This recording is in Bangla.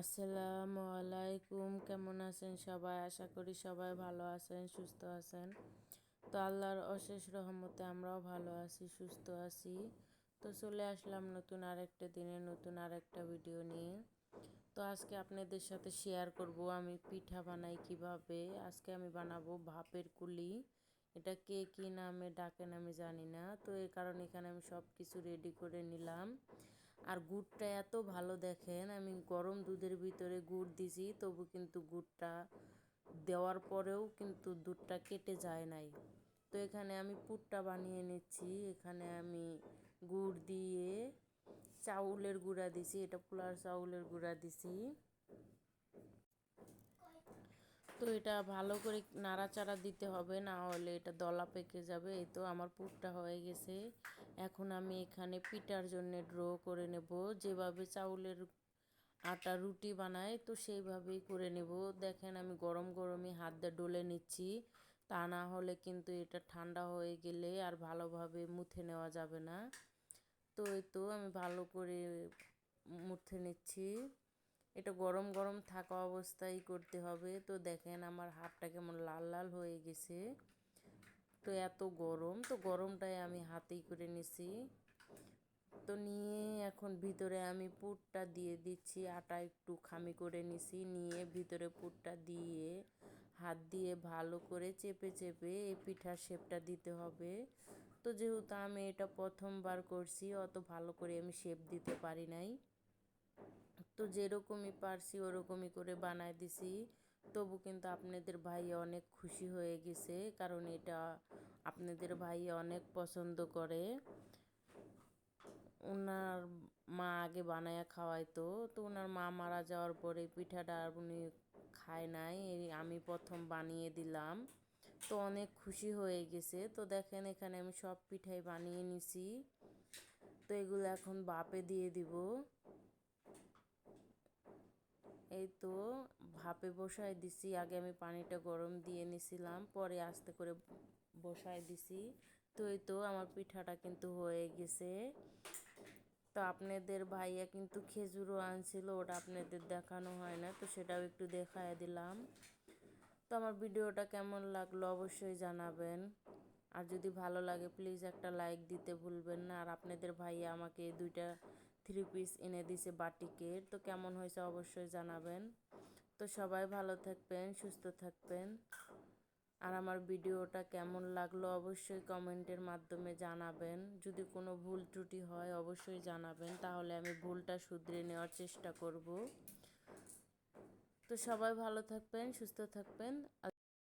আসসালামু আলাইকুম, কেমন আছেন সবাই? আশা করি সবাই ভালো আছেন, সুস্থ আছেন। তো আল্লাহর অশেষ রহমতে আমরাও ভালো আছি, সুস্থ আছি। তো চলে আসলাম নতুন আরেকটা দিনে নতুন আরেকটা ভিডিও নিয়ে। তো আজকে আপনাদের সাথে শেয়ার করব আমি পিঠা বানাই কিভাবে। আজকে আমি বানাবো ভাপের কুলি। এটা কে কী নামে ডাকেন আমি জানি না। তো এই কারণে এখানে আমি সব কিছু রেডি করে নিলাম। আর গুড়টা এত ভালো, দেখেন আমি গরম দুধের ভিতরে গুড় দিছি, তবু কিন্তু গুড়টা দেওয়ার পরেও কিন্তু দুধটা কেটে যায় নাই। তো এখানে আমি পুরটা বানিয়ে নিচ্ছি। এখানে আমি গুড় দিয়ে চাউলের গুঁড়া দিছি, এটা পোলার চাউলের গুঁড়া দিছি। তো এটা ভালো করে নাড়াচাড়া দিতে হবে, না হলে এটা দলা পেকে যাবে। এই তো আমার পুরটা হয়ে গেছে। এখন আমি এখানে পিঠার জন্য ড্র করে নেব, যেভাবে চাউলের আটা রুটি বানায় তো সেইভাবেই করে নেব। দেখেন আমি গরম গরমই হাত দিয়ে ডলে নিচ্ছি, তা না হলে কিন্তু এটা ঠান্ডা হয়ে গেলে আর ভালোভাবে মুথে নেওয়া যাবে না। তো এই তো আমি ভালো করে মুথে নিচ্ছি। এটা গরম গরম থাকা অবস্থায় করতে হবে। তো দেখেন আমার হাতটা কেমন লাল লাল হয়ে গেছে। তো এত গরম, তো গরমটাই আমি হাতেই করে নিছি। তো নিয়ে এখন ভিতরে আমি পুরটা দিয়ে দিচ্ছি। আটা একটু খামি করে নিছি, নিয়ে ভিতরে পুরটা দিয়ে হাত দিয়ে ভালো করে চেপে চেপে এই পিঠার শেপটা দিতে হবে। তো যেহেতু আমি এটা প্রথমবার করছি, অত ভালো করে আমি শেপ দিতে পারি নাই। তো যেরকমই পারছি ওরকমই করে বানায় দিছি। তবু কিন্তু আপনাদের ভাই অনেক খুশি হয়ে গেছে, কারণ এটা আপনাদের ভাই অনেক পছন্দ করে। ওনার মা আগে বানায়া খাওয়াইতো, তো ওনার মা মারা যাওয়ার পরে পিঠাটা আর উনি খায় নাই, এই আমি প্রথম বানিয়ে দিলাম। তো অনেক খুশি হয়ে গেছে। তো দেখেন এখানে আমি সব পিঠাই বানিয়ে নিছি। তো এগুলো এখন ভাপে দিয়ে দিব। এই তো ভাপে বসায় দিছি। আগে আমি পানিটা গরম দিয়ে নিছিলাম, পরে আস্তে করে বসায় দিছি। তো এই তো আমার পিঠাটা কিন্তু হয়ে গেছে। তো আপনাদের ভাইয়া কিন্তু খেজুরও আনছিল, ওটা আপনাদের দেখানো হয় না, তো সেটাও একটু দেখায় দিলাম। তো আমার ভিডিওটা কেমন লাগলো অবশ্যই জানাবেন। আর যদি ভালো লাগে প্লিজ একটা লাইক দিতে ভুলবেন না। আর আপনাদের ভাইয়া আমাকে 2টা 3 পিস এনে দিছে বাটিকের, তো কেমন হয়েছে অবশ্যই জানাবেন। তো সবাই ভালো থাকবেন, সুস্থ থাকবেন। আর আমার ভিডিওটা কেমন লাগলো অবশ্যই কমেন্টের মাধ্যমে জানাবেন। যদি কোনো ভুল ত্রুটি হয় অবশ্যই জানাবেন, তাহলে আমি ভুলটা শুধরে নেওয়ার চেষ্টা করব। তো সবাই ভালো থাকবেন, সুস্থ থাকবেন।